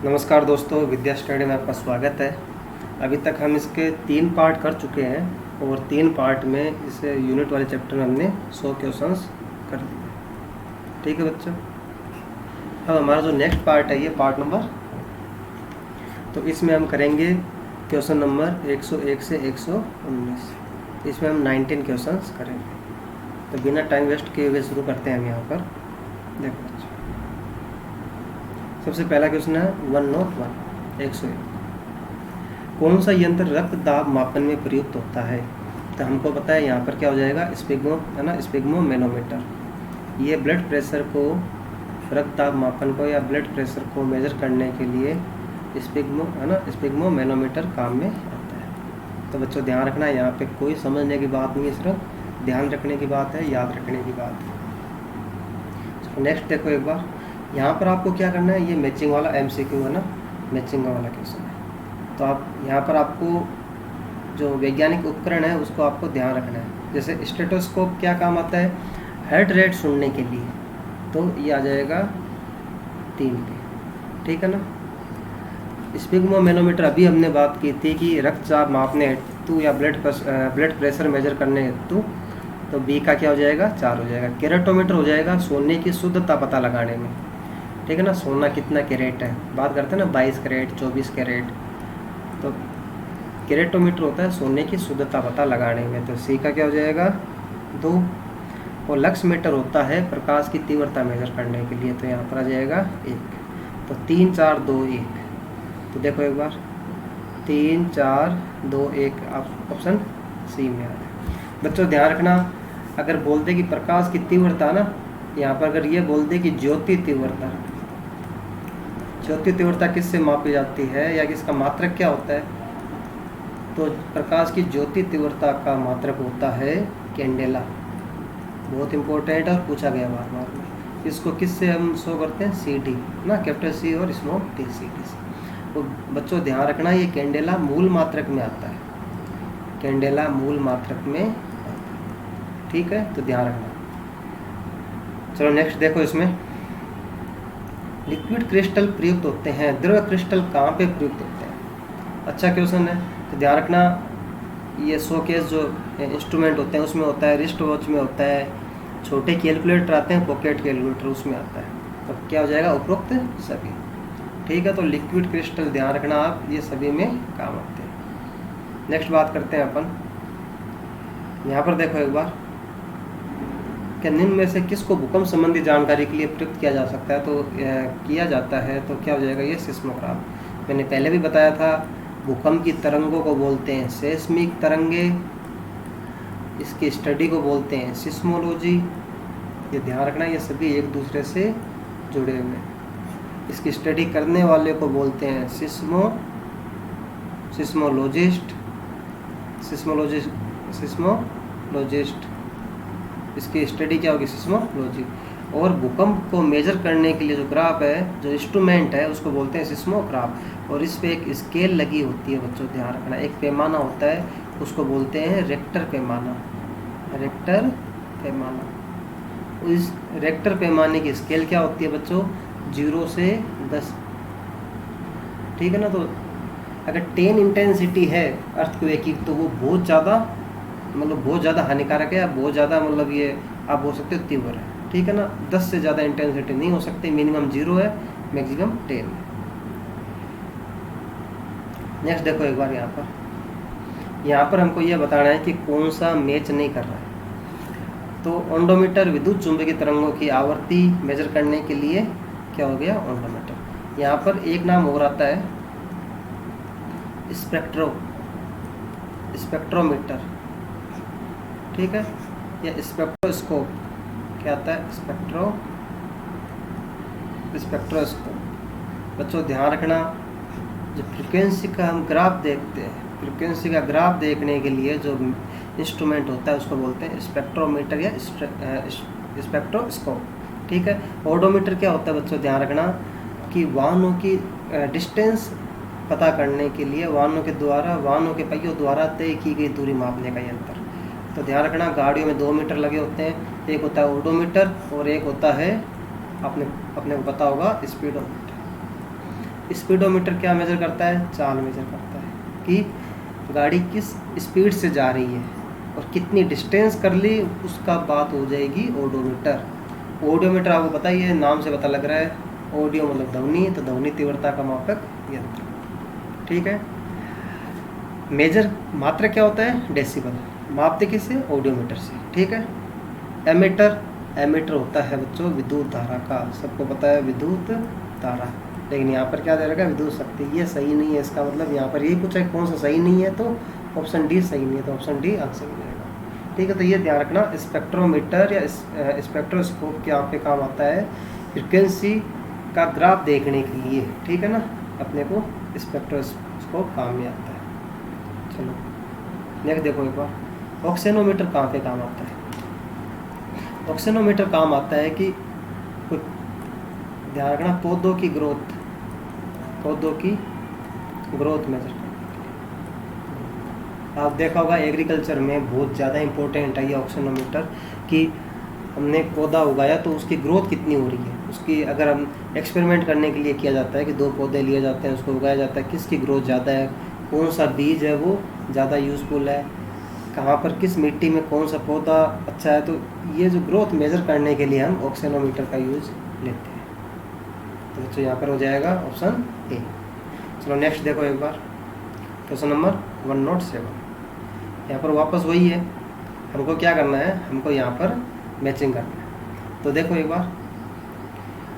नमस्कार दोस्तों, विद्या स्टडी में आपका स्वागत है। अभी तक हम इसके 3 पार्ट कर चुके हैं और 3 पार्ट में इस यूनिट वाले चैप्टर में हमने 100 क्वेश्चंस कर दिए। ठीक है बच्चों, अब हमारा जो नेक्स्ट पार्ट है ये पार्ट नंबर, तो इसमें हम करेंगे क्वेश्चन नंबर 101 से 119। इसमें हम 19 क्वेश्चंस करेंगे। तो बिना टाइम वेस्ट किए हुए शुरू करते हैं हम यहाँ पर। देखो बच्चों, सबसे पहला क्वेश्चन है 101 101। कौन सा यंत्र रक्त दाब मापन में प्रयुक्त होता है? तो हमको पता है यहाँ पर क्या हो जाएगा, स्पिग्मो है ना, स्पिग्मो मैनोमीटर। ये ब्लड प्रेशर को, रक्त दाब मापन को या ब्लड प्रेशर को मेजर करने के लिए स्पिग्मो है ना, स्पिग्मो मैनोमीटर काम में आता है। तो बच्चों ध्यान रखना, यहाँ पे कोई समझने की बात नहीं है, सिर्फ ध्यान रखने की बात है, याद रखने की बात है। नेक्स्ट देखो एक बार, यहाँ पर आपको क्या करना है, ये मैचिंग वाला MCQ है ना, मैचिंग वाला क्वेश्चन है। तो आप यहाँ पर आपको जो वैज्ञानिक उपकरण है उसको आपको ध्यान रखना है। जैसे स्टेथोस्कोप क्या काम आता है, हार्ट रेट सुनने के लिए, तो ये आ जाएगा 3 पे। ठीक है ना। स्पिग्मो मैनोमीटर अभी हमने बात की थी कि रक्तचाप मापने हेतु या ब्लड प्रेशर मेजर करने हेतु, तो B का क्या हो जाएगा, 4 हो जाएगा। केरेटोमीटर हो जाएगा सोने की शुद्धता पता लगाने में। ठीक है ना, सोना कितना कैरेट है, बात करते हैं ना 22 कैरेट 24 कैरेट, तो केरेटोमीटर होता है सोने की शुद्धता पता लगाने में, तो C का क्या हो जाएगा 2। और लक्स मीटर होता है प्रकाश की तीव्रता मेजर करने के लिए, तो यहाँ पर आ जाएगा 1। तो 3 4 2 1, तो देखो एक बार 3 4 2 1 ऑप्शन C में आ जाए। बच्चों ध्यान रखना, अगर बोल दे कि प्रकाश की तीव्रता ना, यहाँ पर अगर ये बोल दे कि ज्योति तीव्रता, ज्योति तीव्रता किससे मापी जाती है या किसका मात्रक क्या होता है, तो प्रकाश की ज्योति तीव्रता का मात्रक होता है कैंडेला। बहुत इंपॉर्टेंट और पूछा गया बार बार में। इसको किससे हम शो करते हैं, CD ना, कैपिटल C और स्मॉल t, CD से। तो बच्चों ध्यान रखना, ये कैंडेला मूल मात्रक में आता है, कैंडेला मूल मात्रक में आता है। ठीक है, तो ध्यान रखना। चलो नेक्स्ट देखो, इसमें लिक्विड क्रिस्टल प्रयुक्त होते हैं, द्रव क्रिस्टल कहाँ पे प्रयुक्त होते हैं? अच्छा क्वेश्चन है, तो ध्यान रखना, ये शोकेस जो इंस्ट्रूमेंट होते हैं उसमें होता है, रिस्ट वॉच में होता है, छोटे कैलकुलेटर आते हैं, पॉकेट कैलकुलेटर उसमें आता है। तो क्या हो जाएगा, उपरोक्त सभी। ठीक है, तो लिक्विड क्रिस्टल ध्यान रखना आप, ये सभी में काम आते हैं। नेक्स्ट बात करते हैं अपन, यहाँ पर देखो एक बार, क्या निम्न में से किसको भूकंप संबंधी जानकारी के लिए प्रयुक्त किया जा सकता है? तो किया जाता है, तो क्या हो जाएगा, ये सिस्मोग्राफ। मैंने पहले भी बताया था, भूकंप की तरंगों को बोलते हैं सेस्मिक तरंगे, इसकी स्टडी को बोलते हैं सिस्मोलॉजी। ये ध्यान रखना, ये सभी एक दूसरे से जुड़े हुए हैं। इसकी स्टडी करने वाले को बोलते हैं सिस्मोलॉजिस्ट। इसकी स्टडी क्या होगी, सिस्मोलॉजी। और भूकंप को मेजर करने के लिए जो ग्राफ है, जो इंस्ट्रूमेंट है, उसको बोलते हैं सिस्मोग्राफ। और इस पे एक स्केल लगी होती है बच्चों, ध्यान रखना, एक पैमाना होता है, उसको बोलते हैं रेक्टर पैमाना। रेक्टर पैमाना, इस रेक्टर पैमाने की स्केल क्या होती है बच्चों, 0 से 10। ठीक है ना। तो अगर 10 इंटेंसिटी है अर्थक्वेक की, तो वो बहुत ज़्यादा हानिकारक है, या बहुत ज़्यादा ये आप बोल सकते हो तीव्र है। ठीक है ना, 10 से ज़्यादा इंटेंसिटी नहीं हो सकती, मिनिमम 0 है, मैक्सिमम 10 है। नेक्स्ट देखो एक बार, यहाँ पर हमको यह बताना है कि कौन सा मैच नहीं कर रहा है। तो ओंडोमीटर विद्युत चुंबकीय तरंगों की आवृत्ति मेजर करने के लिए क्या हो गया, ओंडोमीटर। यहाँ पर एक नाम और आता है स्पेक्ट्रोमीटर। ठीक है, या स्पेक्ट्रोस्कोप, क्या आता है, स्पेक्ट्रोस्कोप। बच्चों ध्यान रखना, जो फ्रिक्वेंसी का हम ग्राफ देखते हैं, फ्रिक्वेंसी का ग्राफ देखने के लिए जो इंस्ट्रूमेंट होता है उसको बोलते हैं स्पेक्ट्रोमीटर या स्पेक्ट्रोस्कोप। ठीक है। ओडोमीटर क्या होता है बच्चों, ध्यान रखना, कि वाहनों की डिस्टेंस पता करने के लिए वाहनों के पहियों द्वारा तय की गई दूरी मापने का यंत्र। तो ध्यान रखना, गाड़ियों में 2 मीटर लगे होते हैं, एक होता है ओडोमीटर और एक होता है अपने को पता होगा स्पीडोमीटर। स्पीडोमीटर क्या मेजर करता है? चाल मेजर करता है कि गाड़ी किस स्पीड से जा रही है और कितनी डिस्टेंस कर ली, उसका बात हो जाएगी ओडोमीटर। ओडोमीटर आपको पता ही है, नाम से पता लग रहा है, ऑडियो मतलब ध्वनि, तो ध्वनि तीव्रता का मापक यंत्र। ठीक है। मेजर मात्रा क्या होता है? डेसिबल। मापते किससे? ऑडियोमीटर से। ठीक है। एमीटर, एमीटर होता है बच्चों विद्युत धारा का, सबको पता है विद्युत धारा, लेकिन यहाँ पर क्या दे रखा है? विद्युत शक्ति। ये सही नहीं है, इसका मतलब यहाँ पर यही पूछा है कौन सा सही नहीं है, तो ऑप्शन डी सही नहीं है, तो ऑप्शन डी आंसर हो जाएगा। ठीक है। तो ये ध्यान रखना, स्पेक्ट्रोमीटर या स्पेक्ट्रोस्कोप यहाँ पे काम आता है फ्रिक्वेंसी का ग्राफ देखने के लिए। ठीक है ना, अपने को स्पेक्ट्रोस्कोप काम में आता है। चलो नेक्स्ट देखो एक बार, ऑक्सीनोमीटर कहाँ पे काम आता है? ऑक्सीनोमीटर काम आता है कि ध्यान रखना, पौधों की ग्रोथ मेजर करने के लिए। आप देखा होगा एग्रीकल्चर में बहुत ज़्यादा इंपॉर्टेंट है ये ऑक्सीनोमीटर, कि हमने पौधा उगाया तो उसकी ग्रोथ कितनी हो रही है, उसकी अगर हम एक्सपेरिमेंट करने के लिए किया जाता है कि 2 पौधे लिए जाते हैं, उसको उगाया जाता है, किसकी ग्रोथ ज़्यादा है, कौन सा बीज है वो ज़्यादा यूज़फुल है, कहाँ पर किस मिट्टी में कौन सा पौधा अच्छा है, तो ये जो ग्रोथ मेज़र करने के लिए हम ऑक्सीनोमीटर का यूज़ लेते हैं। तो बच्चों यहाँ पर हो जाएगा ऑप्शन ए। चलो नेक्स्ट देखो एक बार, क्वेश्चन नंबर 107। यहाँ पर वापस वही है, हमको क्या करना है? हमको यहाँ पर मैचिंग करना है। तो देखो एक बार,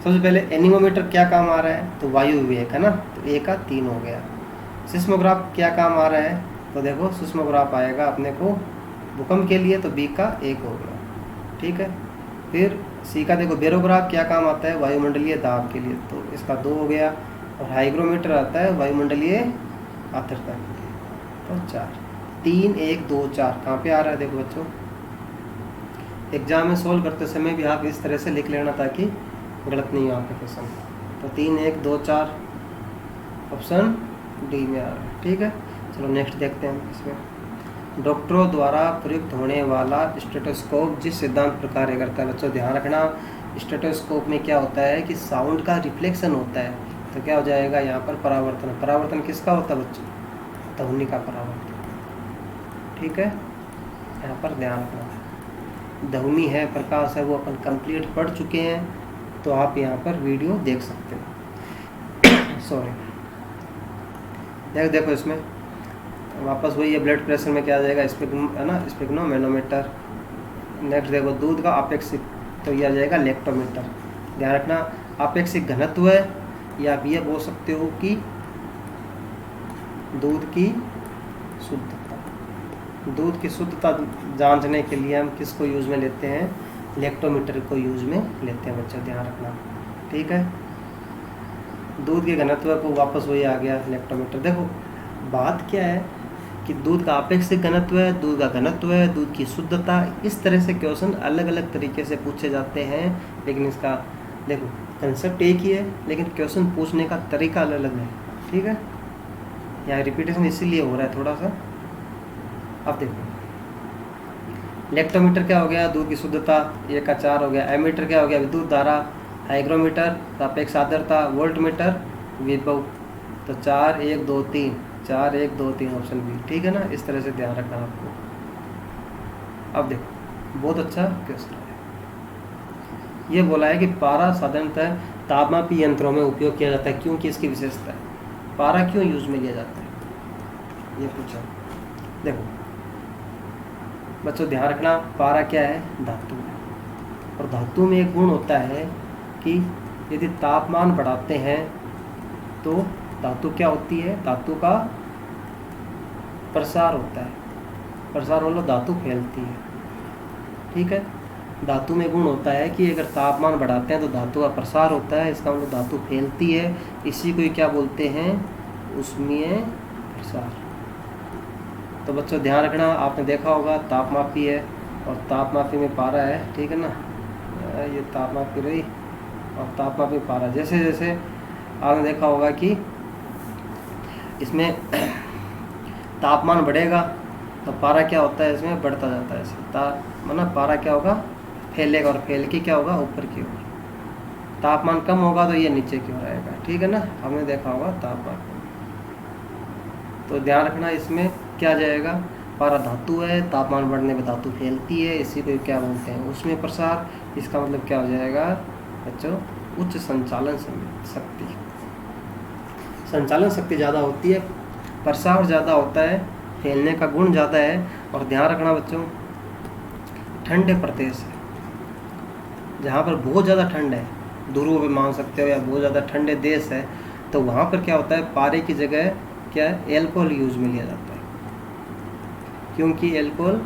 सबसे पहले एनीमोमीटर क्या काम आ रहा है? तो वायु विवेक है ना, तो ए का 3 हो गया। सिस्मोग्राफ क्या काम आ रहा है? तो देखो सिस्मोग्राफ आएगा अपने को भूकंप के लिए, तो बी का 1 हो गया। ठीक है। फिर सी का देखो बेरोग्राफ क्या काम आता है? वायुमंडलीय दाब के लिए, तो इसका 2 हो गया। और हाइग्रोमीटर आता है वायुमंडलीय आर्द्रता के लिए, तो 4। 3 1 2 4 कहाँ पे आ रहा है? देखो बच्चों, एग्जाम में सोल्व करते समय भी आप इस तरह से लिख लेना ताकि गलत नहीं हो आपका क्वेश्चन। तो 3 1 2 4 ऑप्शन डी में आ रहा है। ठीक है। चलो नेक्स्ट देखते हैं इसमें, डॉक्टरों द्वारा प्रयुक्त होने वाला स्टेथोस्कोप जिस सिद्धांत पर कार्य करता है। बच्चों ध्यान रखना, स्टेथोस्कोप में क्या होता है कि साउंड का रिफ्लेक्शन होता है, तो क्या हो जाएगा यहाँ पर? परावर्तन। परावर्तन किसका होता है बच्चों? ध्वनि का परावर्तन। ठीक है, यहाँ पर ध्यान रखना। ध्वनि है, प्रकाश है, वो अपन कंप्लीट पढ़ चुके हैं, तो आप यहाँ पर वीडियो देख सकते हो। सॉरी, देखो इसमें वापस वही है, ब्लड प्रेशर में क्या आ जाएगा? स्पिग्नोमेनोमीटर। नेक्स्ट देखो दूध का आपेक्षिक, तो ये आ जाएगा लेक्टोमीटर। ध्यान रखना, आपेक्षिक घनत्व है, या आप ये बोल सकते हो कि दूध की शुद्धता। दूध की शुद्धता जांचने के लिए हम किसको यूज़ में लेते हैं? लेक्टोमीटर को यूज़ में लेते हैं बच्चों, ध्यान रखना। ठीक है, दूध के घनत्व को वापस वही आ गया लेक्टोमीटर। देखो बात क्या है कि दूध का आपेक्षिक घनत्व है, दूध का घनत्व है, दूध की शुद्धता, इस तरह से क्वेश्चन अलग अलग तरीके से पूछे जाते हैं, लेकिन इसका देखो कंसेप्ट एक ही है, लेकिन क्वेश्चन पूछने का तरीका अलग अलग है। ठीक है, यहाँ रिपीटेशन इसीलिए हो रहा है थोड़ा सा। अब देखो लेक्टोमीटर क्या हो गया? दूध की शुद्धता, 1 का 4 हो गया। एमीटर क्या हो गया? विद्युत धारा। हाइग्रोमीटर सापेक्ष आर्द्रता। वोल्टमीटर विभव। तो 4 1 2 3 4 1 2 3 ऑप्शन बी। ठीक है ना, इस तरह से ध्यान रखना आपको। अब देखो बहुत अच्छा क्वेश्चन है, ये बोला है कि पारा साधारणतः तापमापी यंत्रों में उपयोग किया जाता है, क्योंकि इसकी विशेषता है। पारा क्यों यूज में लिया जाता है, ये पूछा। देखो बच्चों ध्यान रखना, पारा क्या है? धातु है, और धातु में एक गुण होता है कि यदि तापमान बढ़ाते हैं तो धातु क्या होती है? धातु का प्रसार होता है। प्रसार मतलब धातु फैलती है। ठीक है, धातु में गुण होता है कि अगर तापमान बढ़ाते हैं तो धातु का प्रसार होता है, इसका मतलब धातु फैलती है। इसी को क्या बोलते हैं? ऊष्मीय प्रसार। तो बच्चों ध्यान रखना, आपने देखा होगा तापमापी है और तापमापी में पारा है। ठीक है ना, ये तापमापी रही और तापमापी पारा। जैसे जैसे आपने देखा होगा कि इसमें तापमान बढ़ेगा तो पारा क्या होता है? इसमें बढ़ता जाता है। मतलब पारा क्या होगा? फैलेगा, और फैल के क्या होगा? ऊपर की ओर। तापमान कम होगा तो ये नीचे की ओर आएगा, ठीक है ना, हमने देखा होगा तापमान। तो ध्यान रखना इसमें क्या जाएगा, पारा धातु है, तापमान बढ़ने पर धातु फैलती है, इसी को क्या बोलते हैं उसमें प्रसार। इसका मतलब क्या हो जाएगा बच्चों, उच्च संचालन शक्ति। संचालन शक्ति ज़्यादा होती है, प्रसार ज़्यादा होता है, फैलने का गुण ज़्यादा है। और ध्यान रखना बच्चों, ठंडे प्रदेश है जहाँ पर बहुत ज़्यादा ठंड है, ध्रुव पे मान सकते हो, या बहुत ज़्यादा ठंडे देश है, तो वहाँ पर क्या होता है, पारे की जगह क्या है, एल्कोहल यूज में लिया जाता है, क्योंकि एल्कोहल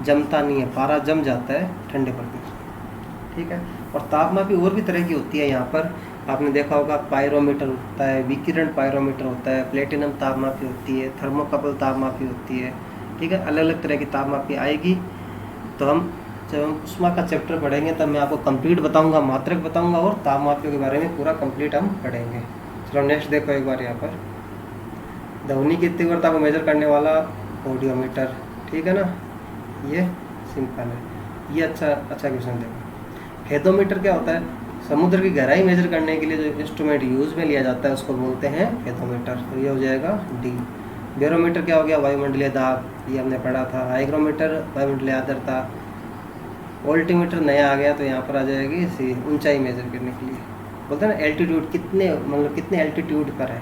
जमता नहीं है, पारा जम जाता है ठंडे प्रदेश, ठीक है। और तापमापी और भी तरह की होती है यहाँ पर, आपने देखा होगा पायरोमीटर होता है, विकिरण पायरोमीटर होता है, प्लेटिनम तापमापी होती है, थर्मोकपल तापमापी होती है, ठीक है। अलग अलग तरह की तापमापी आएगी। तो जब हम उष्मा का चैप्टर पढ़ेंगे तब मैं आपको कंप्लीट बताऊंगा, मात्रक बताऊंगा, और तापमापियों के बारे में पूरा कंप्लीट हम पढ़ेंगे। चलो नेक्स्ट देखो एक बार यहाँ पर, ध्वनि की तीव्रता को मेजर करने वाला ऑडियोमीटर, ठीक है ना, ये सिंपल है, ये अच्छा क्वेश्चन देखो। फेथोमीटर क्या होता है, समुद्र की गहराई मेजर करने के लिए जो इंस्ट्रूमेंट यूज में लिया जाता है उसको बोलते हैं फेथोमीटर, तो ये हो जाएगा डी। बैरोमीटर क्या हो गया, वायुमंडलीय दाब, ये हमने पढ़ा था। हाइग्रोमीटर वायुमंडलीय आर्द्रता। ऑल्टीमीटर नया आ गया तो यहाँ पर आ जाएगी इसी ऊंचाई मेजर करने के लिए, बोलते हैं ना एल्टीट्यूड, कितने मतलब कितने एल्टीट्यूड पर है,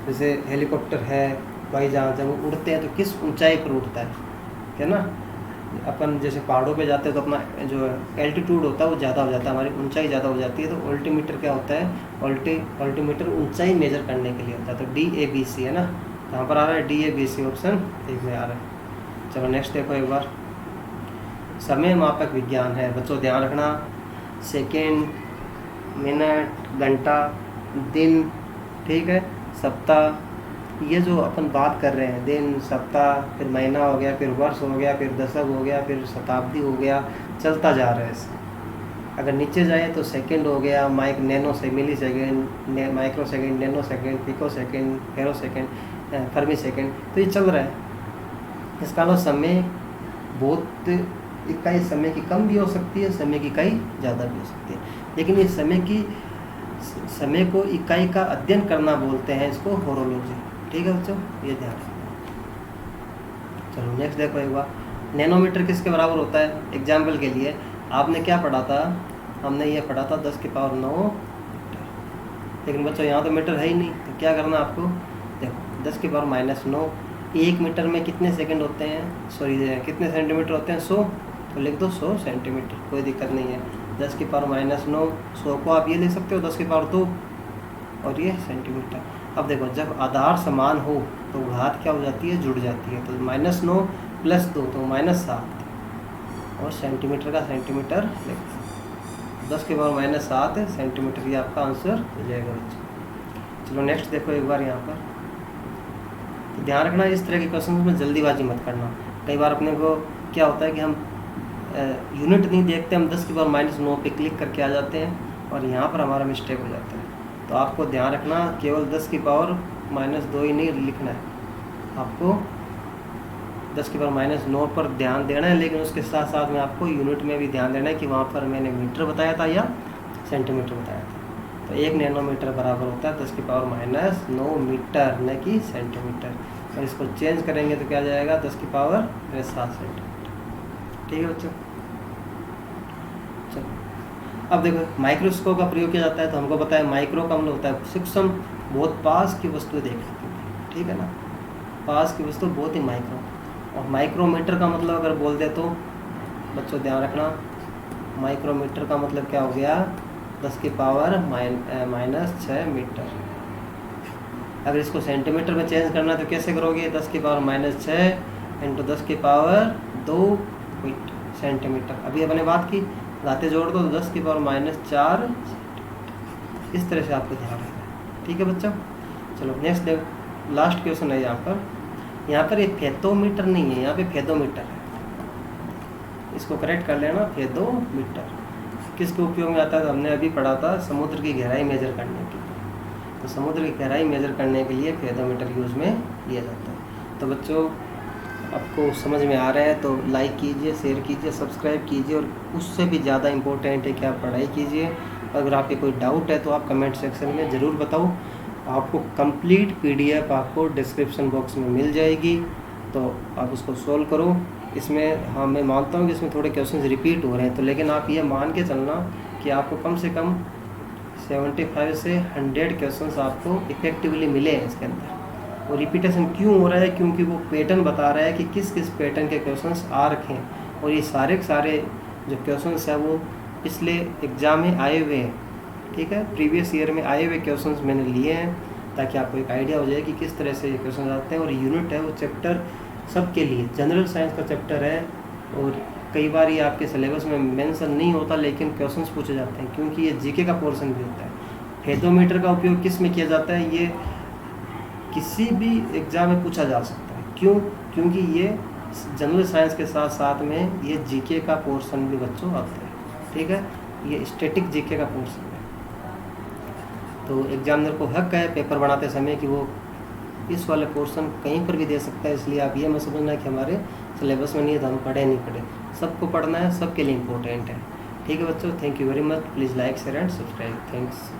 जैसे हेलीकॉप्टर है, हवाई जहाज जब वो उड़ते हैं तो किस ऊंचाई पर उड़ता है ना। अपन जैसे पहाड़ों पे जाते हैं तो अपना जो एल्टीट्यूड होता है वो ज़्यादा हो जाता है, हमारी ऊंचाई ज़्यादा हो जाती है, तो ऑल्टीमीटर क्या होता है, ऑल्टीमीटर ऊंचाई मेजर करने के लिए होता है। तो DABC है ना, कहाँ पर आ रहा है, DABC ऑप्शन एक में आ रहा है। चलो नेक्स्ट देखो एक बार, समय मापक विज्ञान है बच्चों, ध्यान रखना, सेकेंड, मिनट, घंटा, दिन, ठीक है, सप्ताह, ये जो अपन बात कर रहे हैं, दिन, सप्ताह, फिर महीना हो गया, फिर वर्ष हो गया, फिर दशक हो गया, फिर शताब्दी हो गया, चलता जा रहा है इससे। अगर नीचे जाए तो सेकंड हो गया, नैनो से millisecond, microsecond, nanosecond, picosecond, ferro second, fermi second, तो ये चल रहा है। इसका मतलब समय बहुत, इकाई समय की कम भी हो सकती है, समय की इकाई ज़्यादा भी हो सकती है, लेकिन इस समय को इकाई का अध्ययन करना बोलते हैं इसको होरोलॉजी, ठीक है बच्चों, ये ध्यान रखना। चलो नेक्स्ट देखो एक बार, नैनोमीटर किसके बराबर होता है। एग्जाम्पल के लिए आपने क्या पढ़ा था, हमने ये पढ़ा था 10 की पावर 9 मीटर, लेकिन बच्चों यहाँ तो मीटर है ही नहीं, तो क्या करना आपको, देखो 10 की पावर -9, 1 मीटर में कितने सेकंड होते हैं, सॉरी कितने सेंटीमीटर होते हैं, 100, तो लिख दो 100 सेंटीमीटर, कोई दिक्कत नहीं है। 10 की पावर -9, 100 को आप ये लिख सकते हो 10 की पावर 2, और ये सेंटीमीटर। अब देखो जब आधार समान हो तो घात क्या हो जाती है, जुड़ जाती है, तो -9 + 2 तो -7, और सेंटीमीटर का सेंटीमीटर लिख दो, 10 की पावर -7 सेंटीमीटर, ये आपका आंसर हो जाएगा बच्चों। चलो नेक्स्ट देखो एक बार यहाँ पर, तो ध्यान रखना इस तरह के क्वेश्चन में जल्दीबाजी मत करना। कई बार अपने को क्या होता है कि हम यूनिट नहीं देखते, हम 10 की पावर -9 पे क्लिक करके आ जाते हैं, और यहाँ पर हमारा मिस्टेक हो जाता है। तो आपको ध्यान रखना, केवल 10 की पावर -2 ही नहीं लिखना है, आपको 10 की पावर -9 पर ध्यान देना है, लेकिन उसके साथ साथ में आपको यूनिट में भी ध्यान देना है कि वहाँ पर मैंने मीटर बताया था या सेंटीमीटर बताया था। तो 1 नैनोमीटर बराबर होता है 10 की पावर -9 मीटर, न कि सेंटीमीटर। और इसको चेंज करेंगे तो क्या जाएगा, 10 की पावर 7 सेंटीमीटर, ठीक है बच्चों। चलो अब देखो, माइक्रोस्कोप का प्रयोग किया जाता है, तो हमको पता है माइक्रो का मतलब होता है सूक्ष्म, बहुत पास की वस्तु देख सकते हैं, ठीक है ना, पास की वस्तु बहुत ही माइक्रो। और माइक्रोमीटर का मतलब अगर बोल दे तो बच्चों ध्यान रखना, माइक्रोमीटर का मतलब क्या हो गया, 10 की पावर -6 मीटर। अगर इसको सेंटीमीटर में चेंज करना है तो कैसे करोगे, 10 की पावर -6 इंटू 10 की पावर 2 मीटर सेंटीमीटर। अभी अपने बात की, घाते जोड़ दो तो 10 की पावर -4 सेंटीमीटर। इस तरह से आपको ध्यान रखना है, ठीक है बच्चों। चलो नेक्स्ट देख, लास्ट क्वेश्चन है यहाँ पर ये फेथोमीटर नहीं है, यहाँ पे फेथोमीटर है, इसको करेक्ट कर लेना, फेथोमीटर किसके उपयोग में आता है, तो हमने अभी पढ़ा था समुद्र की गहराई मेजर करने के लिए। तो समुद्र की गहराई मेजर करने के लिए फेथोमीटर यूज़ में लिया जाता है। तो बच्चों आपको समझ में आ रहा है तो लाइक कीजिए, शेयर कीजिए, सब्सक्राइब कीजिए, और उससे भी ज़्यादा इम्पोर्टेंट है कि आप पढ़ाई कीजिए, अगर आपके कोई डाउट है तो आप कमेंट सेक्शन में ज़रूर बताओ। आपको कंप्लीट PDF आपको डिस्क्रिप्शन बॉक्स में मिल जाएगी, तो आप उसको सोल्व करो। इसमें हाँ, मैं मानता हूँ कि इसमें थोड़े क्वेश्चंस रिपीट हो रहे हैं, तो लेकिन आप ये मान के चलना कि आपको कम से कम 75 से 100 क्वेश्चंस आपको इफेक्टिवली मिले हैं इसके अंदर। और रिपीटेशन क्यों हो रहा है? क्योंकि वो पैटर्न बता रहा है कि किस किस पैटर्न के क्वेश्चंस आ रखे हैं, और ये सारे के सारे जो क्वेश्चंस हैं वो पिछले एग्ज़ाम में आए हुए हैं। ठीक है, प्रीवियस ईयर में आए हुए क्वेश्चंस मैंने लिए हैं, ताकि आपको एक आइडिया हो जाए कि किस तरह से ये क्वेश्चन आते हैं। और यूनिट है वो चैप्टर सबके लिए जनरल साइंस का चैप्टर है, और कई बार ये आपके सिलेबस में मेंशन नहीं होता, लेकिन क्वेश्चंस पूछे जाते हैं, क्योंकि ये जीके का पोर्शन भी होता है। फेथोमीटर का उपयोग किस में किया जाता है? ये किसी भी एग्ज़ाम में पूछा जा सकता है। क्यों? क्योंकि ये जनरल साइंस के साथ साथ में ये जीके का पोर्शन भी बच्चों आता है। ठीक है, ये स्टैटिक जीके का पोर्शन है। तो एग्जामिनर को हक है पेपर बनाते समय कि वो इस वाले पोर्शन कहीं पर भी दे सकता है, इसलिए आप ये मत समझना कि हमारे सिलेबस में नहीं है तो हम पढ़े नहीं पढ़े। सबको पढ़ना है, सबके लिए इम्पोर्टेंट है। ठीक है बच्चों, thank you very much. Please like share and subscribe. Thanks.